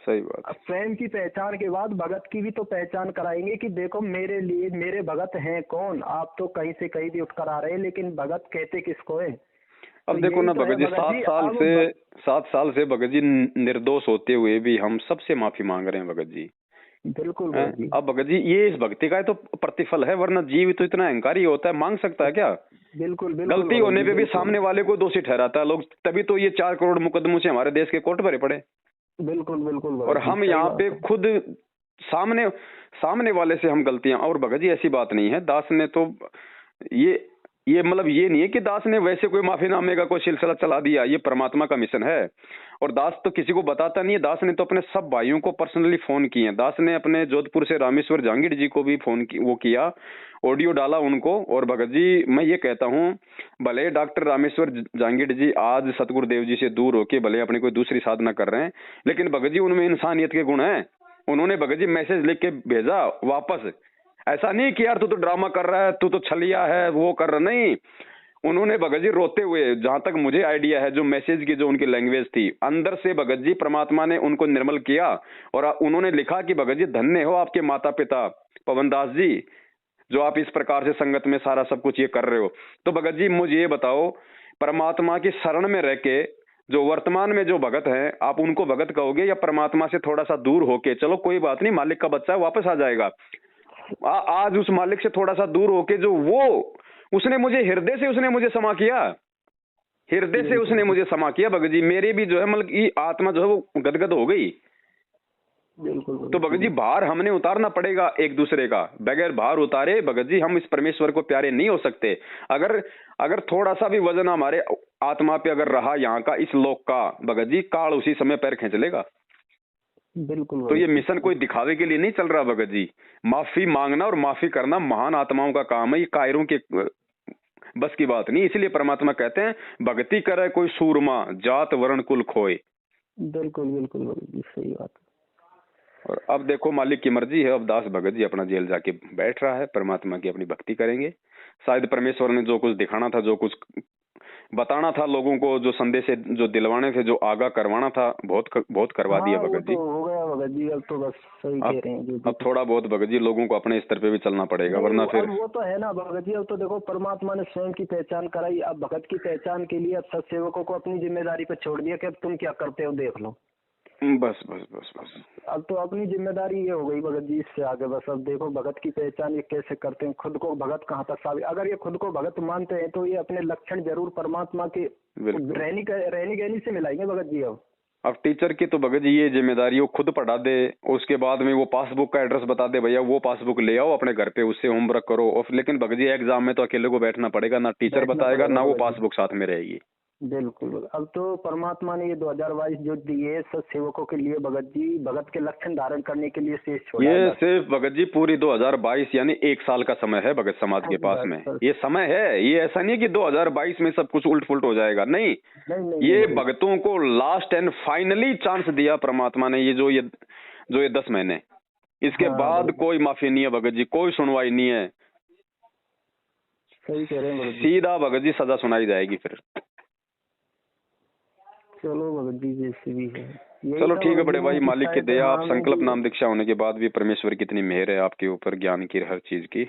सही बात। अब स्वयं की पहचान के बाद भगत की भी तो पहचान कराएंगे कि देखो मेरे लिए मेरे भगत हैं कौन। आप तो कहीं से कहीं भी उठकर आ रहे हैं, लेकिन भगत कहते किसको है। अब तो देखो ना भगत जी, 7 साल से भगत जी निर्दोष होते हुए भी हम सबसे माफी मांग रहे हैं भगत जी। बिल्कुल अब भगत जी ये इस भक्ति का तो प्रतिफल है, वरना जीव तो इतना अहंकारी होता है, मांग सकता है क्या। बिल्कुल गलती होने पे भी सामने वाले को दोषी ठहराता है लोग, तभी तो ये 4 करोड़ मुकदमों से हमारे देश के कोर्ट भरे पड़े। बिल्कुल बिल्कुल। और हम यहाँ पे खुद सामने वाले से हम गलतियां, और भगत जी ऐसी बात नहीं है, दास ने तो ये मतलब ये नहीं है कि दास ने वैसे कोई माफीनामे का कोई सिलसिला चला दिया, ये परमात्मा का मिशन है। और दास तो किसी को बताता नहीं है, दास ने तो अपने सब भाइयों को पर्सनली फोन किए। दास ने अपने जोधपुर से रामेश्वर जहांगीर जी को भी फोन किया, ऑडियो डाला उनको। और भगत जी मैं ये कहता हूँ, भले डॉक्टर रामेश्वर जहांगीर जी आज सतगुरुदेव जी से दूर होके भले अपनी कोई दूसरी साधना कर रहे हैं, लेकिन भगत जी उनमें इंसानियत के गुण हैं। उन्होंने भगत जी मैसेज लिख के भेजा वापस, ऐसा नहीं कि यार तू तो ड्रामा कर रहा है, तू तो छलिया है, वो कर रहा नहीं। उन्होंने भगत जी रोते हुए, जहां तक मुझे आइडिया है, जो मैसेज की जो उनकी लैंग्वेज थी, अंदर से भगत जी परमात्मा ने उनको निर्मल किया। और उन्होंने लिखा कि भगत जी धन्य हो आपके माता पिता पवन दास जी, जो आप इस प्रकार से संगत में सारा सब कुछ ये कर रहे हो। तो भगत जी मुझे ये बताओ, परमात्मा की शरण में रह के जो वर्तमान में जो भगत हैं, आप उनको भगत कहोगे या परमात्मा से थोड़ा सा दूर होके, चलो कोई बात नहीं मालिक का बच्चा है वापस आ जाएगा, आज उस मालिक से थोड़ा सा दूर होके जो वो उसने मुझे हृदय से उसने मुझे समा किया, हृदय से उसने मुझे समा किया भगत जी, मेरी भी जो है मतलब की आत्मा जो है वो गदगद हो गई। बिल्कुल। तो भगत जी भार हमने उतारना पड़ेगा एक दूसरे का, बगैर भार उतारे भगत जी हम इस परमेश्वर को प्यारे नहीं हो सकते। अगर थोड़ा सा भी वजन हमारे आत्मा पे अगर रहा यहाँ का इस लोक का, भगत जी काल उसी समय पैर खींच लेगा। बिल्कुल। तो ये मिशन कोई दिखावे के लिए नहीं चल रहा भगत जी, माफी मांगना और माफी करना महान आत्माओं का काम है, ये कायरों के बस की बात नहीं। इसलिए परमात्मा कहते हैं भक्ति करे कोई सूरमा, जात वर्ण कुल खोए। बिल्कुल बिल्कुल भगत जी, सही बात। और अब देखो मालिक की मर्जी है, अब दास भगत जी अपना जेल जाके बैठ रहा है, परमात्मा की अपनी भक्ति करेंगे। शायद परमेश्वर ने जो कुछ दिखाना था, जो कुछ बताना था लोगों को, जो संदेश जो दिलवाने थे, जो आगाह करवाना था, बहुत करवा दिया भगत जी। हो गया भगत जी, अब तो बस सही कह रहे हैं। अब थोड़ा बहुत भगत जी लोगों को अपने स्तर पे भी चलना पड़ेगा, वरना फिर वो तो है ना भगत जी। अब तो देखो परमात्मा ने स्वयं की पहचान कराई, अब भगत की पहचान के लिए अब सत्सेवकों को अपनी जिम्मेदारी पे छोड़ दिया कि अब तुम क्या करते हो देख लो। बस बस बस बस अब तो अपनी जिम्मेदारी ये हो गई भगत जी, इससे आगे बस अब देखो भगत की पहचान ये कैसे करते हैं, खुद को भगत कहाँ तक साबित। अगर ये खुद को भगत मानते हैं तो ये अपने लक्षण जरूर परमात्मा के रहनी गहनी से मिलाएंगे भगत जी। अब टीचर की तो भगत जी ये जिम्मेदारी वो खुद पढ़ा दे, उसके बाद में वो पासबुक का एड्रेस बता दे, भैया वो पासबुक ले आओ अपने घर पे, उससे होमवर्क करो। और लेकिन भगत जी एग्जाम में तो अकेले को बैठना पड़ेगा, ना टीचर बताएगा ना वो पासबुक साथ में रहेगी। बिल्कुल। अब तो परमात्मा ने ये 2022 जो दिए सब सेवकों के लिए भगत जी, भगत के लक्षण धारण करने के लिए शेष छोड़ा। ये सिर्फ भगत जी पूरी 2022 यानी 1 साल का समय है भगत समाज के पास में, ये समय है। ये ऐसा नहीं है कि 2022 में सब कुछ उल्ट पुलट हो जाएगा, नहीं, ये भगतों को लास्ट एंड फाइनली चांस दिया परमात्मा ने। ये जो ये 10 महीने, इसके बाद कोई माफी नहीं है भगत जी, कोई सुनवाई नहीं है। सही कह रहे हैं सीधा भगत जी सजा सुनाई जाएगी फिर। चलो भगत जी जैसे भी है। चलो ठीक है बड़े भाई, मालिक की दया, आप संकल्प नाम दीक्षा होने के बाद भी परमेश्वर की इतनी मेहर है आपके ऊपर, ज्ञान की हर चीज की।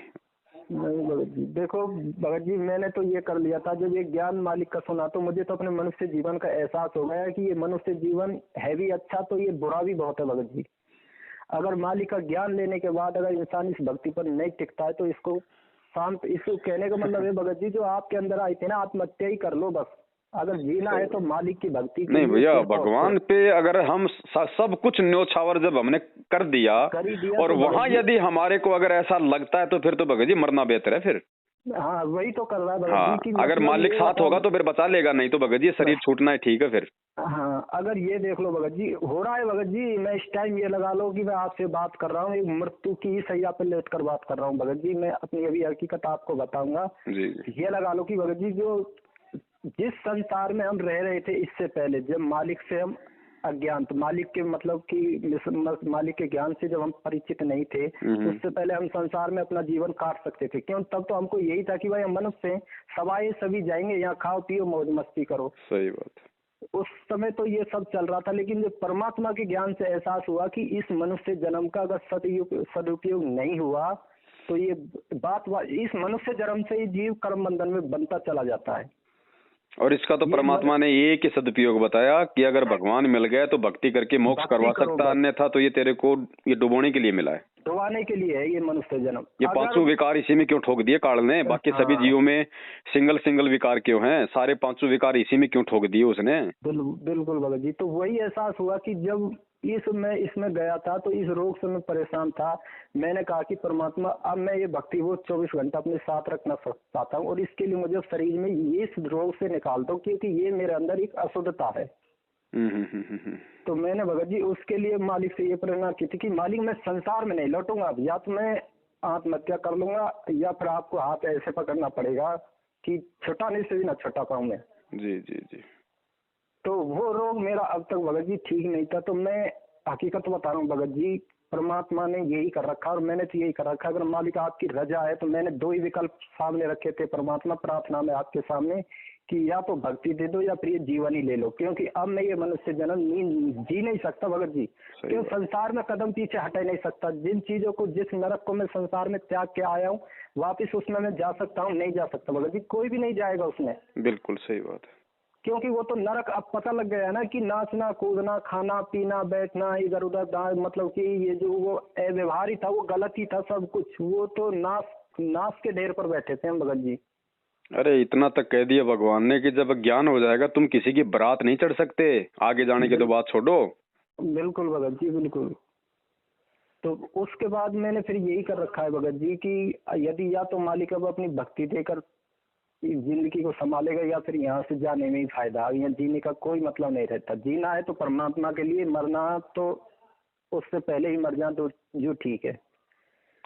नहीं भगत जी, देखो भगत जी मैंने तो ये कर लिया था, जब ये ज्ञान मालिक का सुना तो मुझे तो अपने मनुष्य जीवन का एहसास हो गया कि ये मनुष्य जीवन है भी अच्छा तो ये बुरा भी बहुत है भगत जी। अगर मालिक का ज्ञान लेने के बाद अगर इंसान इस भक्ति पर नहीं टिकता है तो इसको कहने का मतलब है भगत जी, जो आपके अंदर आई थी ना, आत्महत्या ही कर लो बस। अगर जीना है तो मालिक की भक्ति नहीं भैया, भगवान पे अगर हम सब कुछ न्योछावर जब हमने कर दिया और तो वहाँ यदि हमारे को अगर ऐसा लगता है तो फिर तो भगत जी मरना बेहतर है फिर। हाँ वही तो कर रहा है भगत जी। हाँ, अगर मालिक साथ होगा तो फिर बचा लेगा, नहीं तो भगत जी शरीर छूटना है, ठीक है फिर। हाँ अगर ये देख लो भगत जी हो रहा है भगत जी, मैं इस टाइम ये लगा लो कि मैं आपसे बात कर रहा हूँ, एक मृत्यु की सैया पे लेट कर बात कर रहा हूँ भगत जी। मैं अपनी अभी हकीकत आपको बताऊंगा। ये लगा लो कि भगत जी जो जिस संसार में हम रह रहे थे इससे पहले, जब मालिक से हम अज्ञात, मालिक के मतलब कि मालिक के ज्ञान से जब हम परिचित नहीं थे, उससे पहले हम संसार में अपना जीवन काट सकते थे। क्यों? तब तो हमको यही था कि भाई हम मनुष्य हैं, सवाए सभी जाएंगे, यहाँ खाओ पियो मौज मस्ती करो। सही बात। उस समय तो ये सब चल रहा था, लेकिन जब परमात्मा के ज्ञान से एहसास हुआ कि इस मनुष्य जन्म का अगर सदुपयोग नहीं हुआ तो ये बात इस मनुष्य जन्म से ही जीव कर्म बंधन में बनता चला जाता है। और इसका तो परमात्मा ने एक ही सदुपयोग बताया कि अगर भगवान मिल गए तो भक्ति करके मोक्ष करवा सकता, अन्यथा तो ये तेरे को ये डुबोने के लिए मिला है, डुबाने के लिए है ये मनुष्य जन्म। ये पांचों विकार इसी में क्यों ठोक दिए काल ने? बाकी सभी जीवों में सिंगल विकार क्यों हैं? सारे पांचों विकार इसी में क्यों ठोक दिए उसने? बिल्कुल भगत जी। तो वही एहसास हुआ कि जब इसमें गया था तो इस रोग से मैं परेशान था। मैंने कहा कि परमात्मा अब मैं ये भक्ति वो 24 घंटा अपने साथ रखना चाहता हूँ और इसके लिए मुझे शरीर में ये इस रोग से निकाल दो, क्योंकि ये मेरे अंदर एक अशुद्धता है। तो मैंने भगत जी उसके लिए मालिक से ये प्रेरणा की थी कि मालिक मैं संसार में नहीं लौटूंगा, या तो मैं आत्महत्या कर लूंगा या फिर आपको हाथ ऐसे पकड़ना पड़ेगा कि छुटाने से भी ना छुटा पाऊं मैं। जी जी जी। तो वो रोग मेरा अब तक भगत जी ठीक नहीं था। तो मैं हकीकत बता रहा हूँ भगत जी, परमात्मा ने यही कर रखा और मैंने तो यही कर रखा। अगर मालिक आपकी रजा है तो मैंने 2 ही विकल्प सामने रखे थे परमात्मा प्रार्थना में आपके सामने कि या तो भक्ति दे दो या फिर ये जीवन ही ले लो, क्योंकि अब मैं ये मनुष्य जन्म जी नहीं सकता भगत जी। क्यों संसार में कदम पीछे हटा नहीं सकता। जिन चीजों को, जिस नरक को मैं संसार में त्याग के आया हूँ, वापिस उसमें मैं जा सकता हूँ? नहीं जा सकता भगत जी, कोई भी नहीं जाएगा उसमें। बिल्कुल सही बात है, क्योंकि वो तो नरक अब पता लग गया है ना कि नाचना कूदना खाना पीना बैठना इधर उधर, मतलब कि ये जो वो अव्यवहार ही था वो गलत ही था सब कुछ। वो तो नाश के ढेर पर बैठे थे हम भगत जी। अरे इतना तक कह दिया भगवान ने कि जब ज्ञान हो जाएगा तुम किसी की बारात नहीं चढ़ सकते, आगे जाने की तो बात छोड़ो। बिल्कुल भगत जी बिल्कुल। तो उसके बाद मैंने फिर यही कर रखा है भगत जी कि यदि या तो मालिक अब अपनी भक्ति देकर जिंदगी को संभालेगा या फिर यहाँ से जाने में ही फायदा। यहाँ जीने का कोई मतलब नहीं रहता। जीना है तो परमात्मा के लिए, मरना तो उससे पहले ही मर जाए तो जो ठीक है।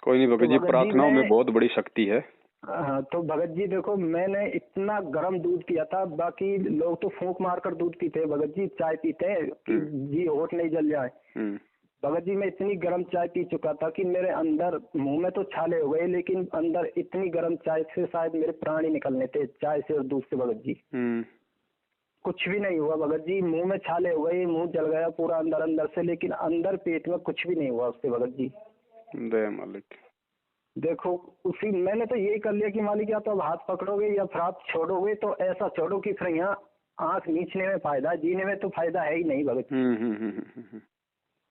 कोई नहीं भगत जी, प्रार्थनाओं में बहुत बड़ी शक्ति है। हाँ तो भगत जी देखो, मैंने इतना गर्म दूध पिया था, बाकी लोग तो फूंक मारकर दूध पीते हैं भगत जी, चाय पीते हैं कि जी होठ नहीं जल जाए। भगत जी मैं इतनी गर्म चाय पी चुका था कि मेरे अंदर, मुंह में तो छाले हो गए लेकिन अंदर इतनी गर्म चाय से शायद मेरे प्राण ही निकलने थे, चाय से और दूध से भगत जी। कुछ भी नहीं हुआ भगत जी, मुंह में छाले हो गए, मुंह जल गया पूरा अंदर से, लेकिन अंदर पेट में कुछ भी नहीं हुआ उससे भगत जी। दया मालिक। देखो उसी मैंने तो यही कर लिया कि मालिक या तो अब हाथ पकड़ोगे या फिर आप छोड़ोगे तो ऐसा छोड़ो कि फिर यहाँ आंख नीचने में फायदा, जीने में तो फायदा है ही नहीं भगत।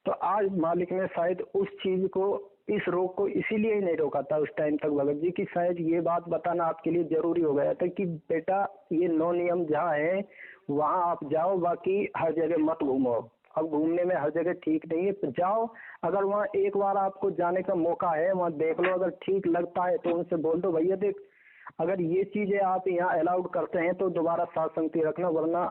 तो आज मालिक ने शायद उस चीज को, इस रोग को इसीलिए ही नहीं रोका था उस टाइम तक भगत जी कि शायद ये बात बताना आपके लिए जरूरी हो गया था कि बेटा ये 9 नियम जहाँ है वहाँ आप जाओ, बाकी हर जगह मत घूमो। अब घूमने में हर जगह ठीक नहीं है, तो जाओ, अगर वहाँ एक बार आपको जाने का मौका है वहाँ देख लो, अगर ठीक लगता है तो उनसे बोल दो भैया देख अगर ये चीजें आप यहाँ अलाउड करते हैं तो दोबारा साथ संगति रखना, वरना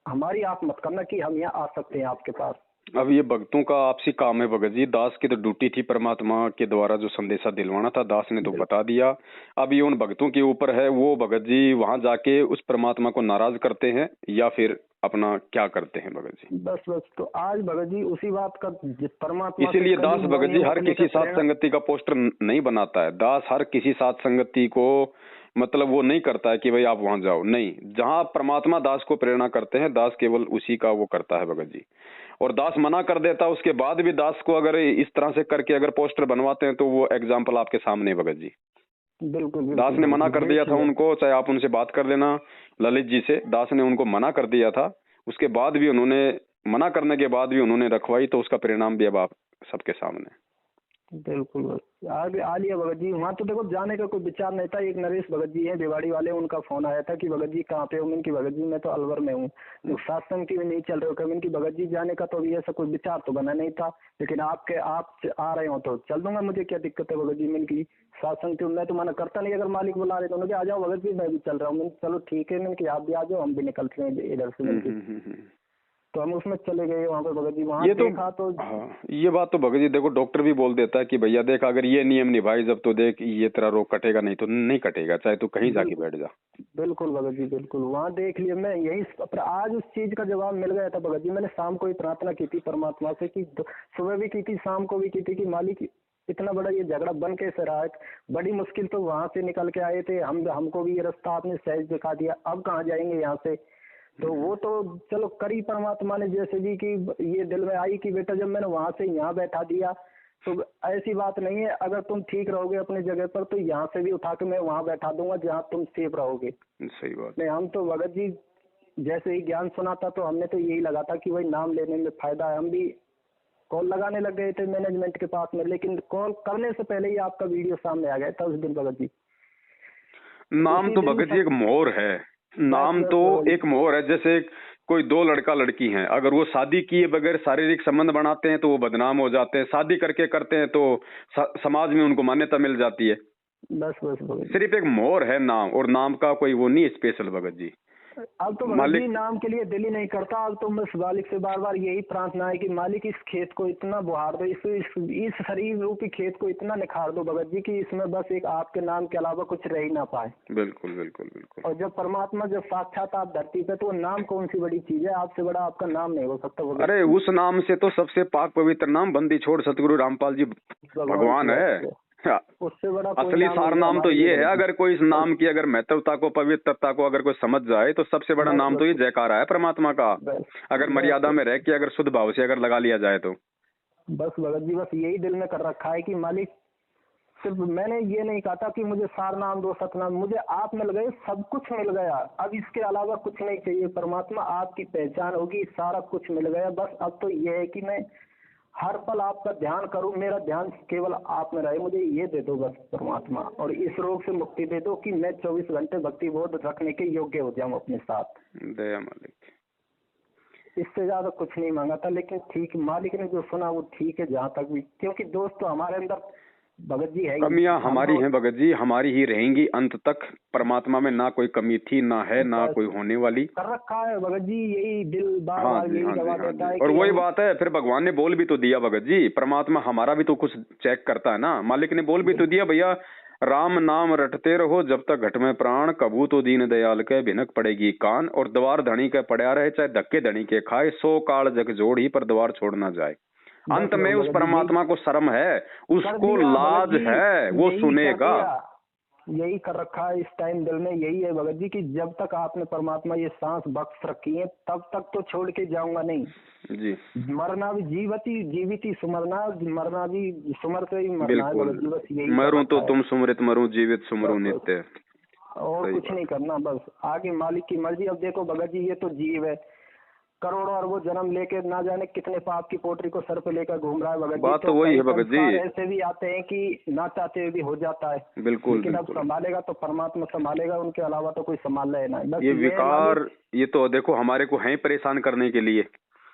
हमारी आप मत करना कि हम यहाँ आ सकते हैं आपके पास। अब ये भक्तों का आपसी काम है भगत जी। दास की तो ड्यूटी थी परमात्मा के द्वारा जो संदेशा दिलवाना था, दास ने तो बता दिया। अब ये उन भक्तों के ऊपर है, वो भगत जी वहां जाके उस परमात्मा को नाराज करते हैं या फिर अपना क्या करते हैं भगत जी। बस तो आज भगत जी उसी बात का परमात्मा, इसीलिए दास भगत जी हर किसी साथ संगति का पोस्टर नहीं बनाता है। दास हर किसी साथ संगति को मतलब वो नहीं करता है कि भाई आप वहां जाओ, नहीं। जहां परमात्मा दास को प्रेरणा करते हैं, दास केवल उसी का वो करता है भगत जी। और दास मना कर देता, उसके बाद भी दास को अगर इस तरह से करके अगर पोस्टर बनवाते हैं तो वो एग्जाम्पल आपके सामने है भगत जी। बिल्कुल दास ने मना कर दिया था उनको, चाहे आप उनसे बात कर लेना ललित जी से, दास ने उनको मना कर दिया था। उसके बाद भी उन्होंने मना करने के बाद भी उन्होंने रखवाई, तो उसका परिणाम भी अब आप सबके सामने। बिल्कुल आगे आ लिया भगत जी। वहाँ तो देखो जाने का कोई विचार नहीं था। एक नरेश भगत जी हैं भिवाड़ी वाले, उनका फोन आया था कि भगत जी कहाँ पे हो। मैंने कि भगत जी मैं तो अलवर में हूँ, सत्संग की भी नहीं चल रहे हो। मैंने कि भगत जी जाने का तो अभी ऐसा कोई विचार तो बना नहीं था, लेकिन आप आ रहे हो तो चल दूंगा, मुझे क्या दिक्कत है भगत जी। मैंने की सत्संग की मैं तो मना करता नहीं, अगर मालिक बुला रहे तो उन्होंने आ जाओ भगत जी मैं भी चल रहा हूँ। मैंने चलो ठीक है, मैंने कि आप भी आ जाओ, हम भी निकलते हैं इधर से। तो हम उसमें चले गए वहाँ पे भगत जी। वहाँ देखा तो हाँ, ये बात तो भगत जी देखो डॉक्टर भी बोल देता है कि भैया देख अगर ये नियम निभाई जब तो देख ये तेरा रोग कटेगा, नहीं तो नहीं कटेगा, चाहे तू कहीं जाके बैठ जा। बिल्कुल भगत जी बिल्कुल। वहाँ देख लिया मैं यही, आज उस चीज का जवाब मिल गया था भगत जी। मैंने शाम को ही प्रार्थना की थी परमात्मा से कि सुबह भी की थी शाम को भी की थी कि मालिक इतना बड़ा ये झगड़ा बन कैसे रहा है। बड़ी मुश्किल तो वहां से निकल के आए थे, हमको भी ये रास्ता आपने सहज दिखा दिया, अब कहाँ जाएंगे यहाँ से। तो वो तो चलो करी परमात्मा ने जैसे भी कि ये दिल में आई कि बेटा जब मैंने वहां से यहाँ बैठा दिया तो ऐसी बात नहीं है, अगर तुम ठीक रहोगे अपनी जगह पर तो यहाँ से भी उठा के मैं वहाँ बैठा दूंगा जहाँ तुम सेफ रहोगे। सही बात नहीं, हम तो भगत जी जैसे ही ज्ञान सुना था तो हमने तो यही लगा था कि भाई नाम लेने में फायदा है। हम भी कॉल लगाने लग गए थे मैनेजमेंट के पास में, लेकिन कॉल करने से पहले ही आपका वीडियो सामने आ गया था उस दिन भगत जी। नाम तो भगत जी एक मोहर है, नाम तो एक मोहर है। जैसे कोई दो लड़का लड़की हैं, अगर वो शादी किए बगैर शारीरिक संबंध बनाते हैं तो वो बदनाम हो जाते हैं, शादी करके करते हैं तो समाज में उनको मान्यता मिल जाती है। बस बस सिर्फ एक मोहर है नाम, और नाम का कोई वो नहीं स्पेशल भगत जी। अब तो मालिक नाम के लिए दिल ही नहीं करता। अब तो बस मालिक से बार बार यही प्रार्थना है कि मालिक इस खेत को इतना बुहार दो, इस शरीर रूपी खेत को इतना निखार दो भगत जी कि इसमें बस एक आपके नाम के अलावा कुछ रह ही ना पाए। बिल्कुल बिल्कुल बिल्कुल। और जब परमात्मा जब साक्षात आप धरती पे, तो नाम कौन सी बड़ी चीज है, आपसे बड़ा आपका नाम नहीं हो सकता भगत। अरे उस नाम से तो सबसे पाक पवित्र नाम बंदी छोड़ सतगुरु रामपाल जी भगवान है। उससे बड़ा असली सार नाम तो ये है। अगर कोई इस नाम की अगर महत्वता को, पवित्रता को अगर कोई समझ जाए तो सबसे बड़ा नाम तो ये जयकारा है परमात्मा का। अगर मर्यादा में रह के अगर शुद्ध भाव से अगर लगा लिया जाए तो बस भगत जी बस यही दिल में कर रखा है कि मालिक, सिर्फ मैंने ये नहीं कहा था कि मुझे सार नाम दो, सतनाम, मुझे आप मिल गए, सब कुछ मिल गया। अब इसके अलावा कुछ नहीं चाहिए। परमात्मा आपकी पहचान होगी, सारा कुछ मिल गया। बस अब तो ये है कि मैं हर पल आपका ध्यान करूं, मेरा ध्यान केवल आप में रहे, मुझे ये दे दो बस परमात्मा। और इस रोग से मुक्ति दे दो कि मैं 24 घंटे भक्ति बोध रखने के योग्य हो जाऊं अपने साथ। दया मालिक। इससे ज्यादा कुछ नहीं मांगा था, लेकिन ठीक मालिक ने जो सुना वो ठीक है जहाँ तक भी। क्योंकि दोस्त तो हमारे अंदर भगत जी है, कमियां हमारी हैं भगत जी, हमारी ही रहेंगी अंत तक। परमात्मा में ना कोई कमी थी, ना है, ना कोई होने वाली। कर रखा है भगत जी, यही दिल बार बार यही दबा देता है। और वही बात है, फिर भगवान ने बोल भी तो दिया भगत जी, परमात्मा हमारा भी तो कुछ चेक करता है ना। मालिक ने बोल भी तो दिया, भैया राम नाम रटते रहो जब तक घट में प्राण, कबू तो दीन दयाल के भिनक पड़ेगी कान, और द्वार धनी के पड़ा रहे चाहे धक्के धनी के खाए, 100 काल जग जोड़ ही पर द्वार छोड़ ना जाए। अंत में उस परमात्मा को शर्म है, उसको लाज है, वो सुनेगा। यही कर रखा है इस टाइम दिल में, यही है भगत जी कि जब तक आपने परमात्मा ये सांस बख्श रखी है तब तक तो छोड़ के जाऊंगा नहीं जी। मरना भी जीविती सुमरना, मरना भी सुमर से ही मरना है भगत जी। बस यही मरूं तो तुम सुमरित मरूं, जीवित सुमरूं नित्य, और कुछ नहीं करना, बस आगे मालिक की मर्जी। अब देखो भगत जी, ये तो जीव है, करोड़ों अरबों जन्म लेके ना जाने कितने पाप की पोटरी को सर पे लेकर घूम रहा है भगत जी। बात तो वही है भगत जी, ऐसे भी आते हैं कि ना चाहते हुए भी हो जाता है। बिल्कुल, लेकिन अब संभालेगा तो परमात्मा संभालेगा, उनके अलावा तो कोई संभाल लेना है। ये विकार, ये तो देखो हमारे को है परेशान करने के लिए।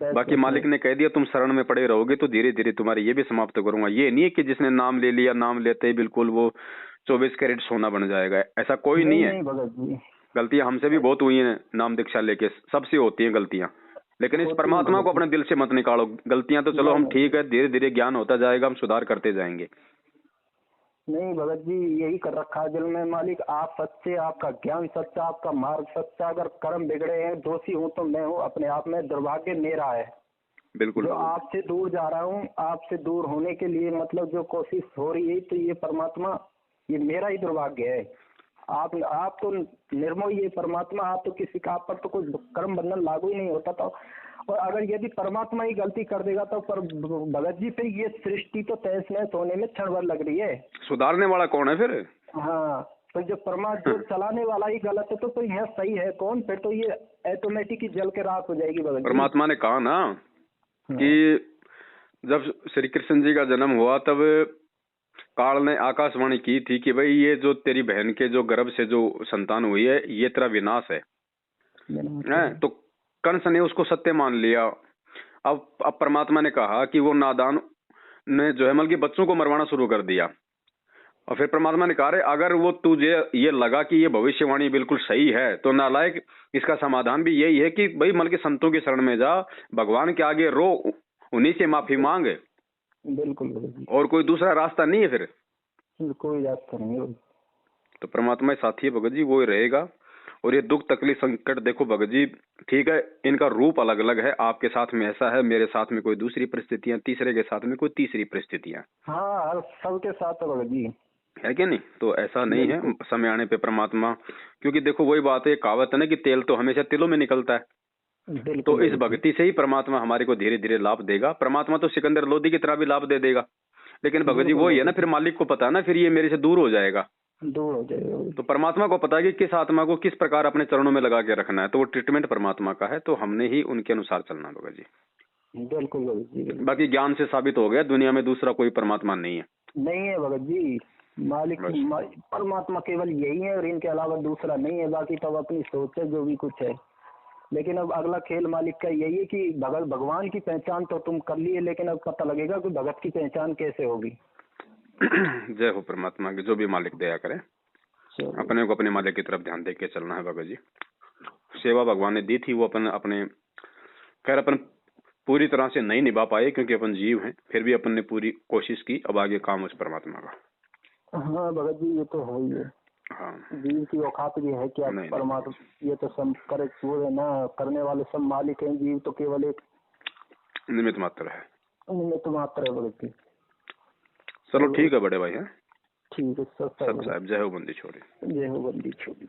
बाकी मालिक ने कह दिया तुम शरण में पड़े रहोगे तो धीरे धीरे तुम्हारे ये भी समाप्त करूंगा। ये नहीं है कि जिसने नाम ले लिया, नाम लेते ही बिल्कुल वो 24 कैरेट सोना बन जाएगा, ऐसा कोई नहीं है। गलतियां हमसे भी बहुत हुई है, नाम दीक्षा लेके सबसे होती है गलतियां, लेकिन इस परमात्मा को अपने दिल से मत निकालो। गलतियां तो चलो हम ठीक है, धीरे धीरे ज्ञान होता जाएगा, हम सुधार करते जाएंगे। नहीं भगत जी, यही कर रखा है दिल में मालिक, आप सच्चे, आपका ज्ञान सच्चा, आपका मार्ग सच्चा। अगर कर्म बिगड़े हैं, दोषी हूँ तो मैं हूँ अपने आप में, दुर्भाग्य मेरा है। बिल्कुल, जो आपसे दूर जा रहा हूँ, आपसे दूर होने के लिए मतलब जो कोशिश हो रही है, तो ये परमात्मा, ये मेरा ही दुर्भाग्य है। आप तो निर्मोही है परमात्मा, आप तो किसी का, आप पर तो कोई कर्म बंधन लागू ही नहीं होता था। और अगर यदि परमात्मा ही गलती कर देगा तो पर भगत जी फिर ये सृष्टि तो तहस नहस होने में क्षण भर लग रही है। सुधारने वाला कौन है फिर? हाँ, तो जो परमात्मा चलाने वाला ही गलत है तो यहाँ सही है कौन? फिर तो ये ऑटोमेटिक ही जल के राख हो जाएगी भगत जी। परमात्मा ने कहा ना कि जब श्री कृष्ण जी का जन्म हुआ तब काल ने आकाशवाणी की थी कि भाई ये जो तेरी बहन के जो गर्भ से जो संतान हुई है ये तेरा विनाश है। तो कंस ने उसको सत्य मान लिया। अब परमात्मा ने कहा कि वो नादान ने जो है मतलब बच्चों को मरवाना शुरू कर दिया। और फिर परमात्मा ने कहा अगर वो तुझे ये लगा कि ये भविष्यवाणी बिल्कुल सही है तो नालायक, इसका समाधान भी यही है कि भाई मतलब संतों की शरण में जा, भगवान के आगे रो, उन्हीं से माफी मांगे। बिल्कुल, और कोई दूसरा रास्ता नहीं है, फिर कोई रास्ता नहीं है। तो परमात्मा साथी है भगत जी, वो ही रहेगा। और ये दुख तकलीफ संकट देखो भगत जी, ठीक है इनका रूप अलग अलग है, आपके साथ में ऐसा है, मेरे साथ में कोई दूसरी परिस्थितियां, तीसरे के साथ में कोई तीसरी परिस्थितियां। हाँ, सबके साथ है भगत जी, है कि नहीं? तो ऐसा नहीं है, समय आने पे परमात्मा, क्योंकि देखो वही बात है, कहावत है ना कि तेल तो हमेशा तिलों में निकलता है। तो इस भक्ति से ही परमात्मा हमारे को धीरे धीरे लाभ देगा। परमात्मा तो सिकंदर लोधी की तरह भी लाभ दे देगा। लेकिन भगत जी वही है ना, फिर मालिक को पता है ना, फिर ये मेरे से दूर हो जाएगा। तो परमात्मा को पता है कि किस आत्मा को किस प्रकार अपने चरणों में लगा के रखना है, तो वो ट्रीटमेंट परमात्मा का है, तो हमने ही उनके अनुसार चलना भगत जी। बिल्कुल भगत जी। बाकी ज्ञान से साबित हो गया दुनिया में दूसरा कोई परमात्मा नहीं है। नहीं है भगत जी, मालिक परमात्मा केवल यही है और इनके अलावा दूसरा नहीं है। बाकी तो अपनी सोच है जो भी कुछ है, लेकिन अब अगला खेल मालिक का यही है कि भगवान की पहचान तो तुम कर लिए, लेकिन अब पता लगेगा कि भगत की पहचान कैसे होगी। जय हो परमात्मा की, जो भी मालिक दया करे। अपने को अपने मालिक की तरफ ध्यान दे के चलना है भगत जी। सेवा भगवान ने दी थी, वो अपने खैर अपन पूरी तरह से नहीं निभा पाए क्योंकि अपन जीव हैं, फिर भी अपन ने पूरी कोशिश की। अब आगे काम उस परमात्मा का। हाँ भगत जी, ये तो है ही है। हाँ, जीव की औकात भी है क्या परमात्मा, ये तो सब करे वो है ना, करने वाले सब मालिक हैं, जीव तो केवल एक निमित्त मात्र है। निमित्त मात्र है भगत जी। चलो ठीक है बड़े भाई, है ठीक है सब साहब। जय हो बंदी छोड़ी। जय हो बंदी छोड़ी।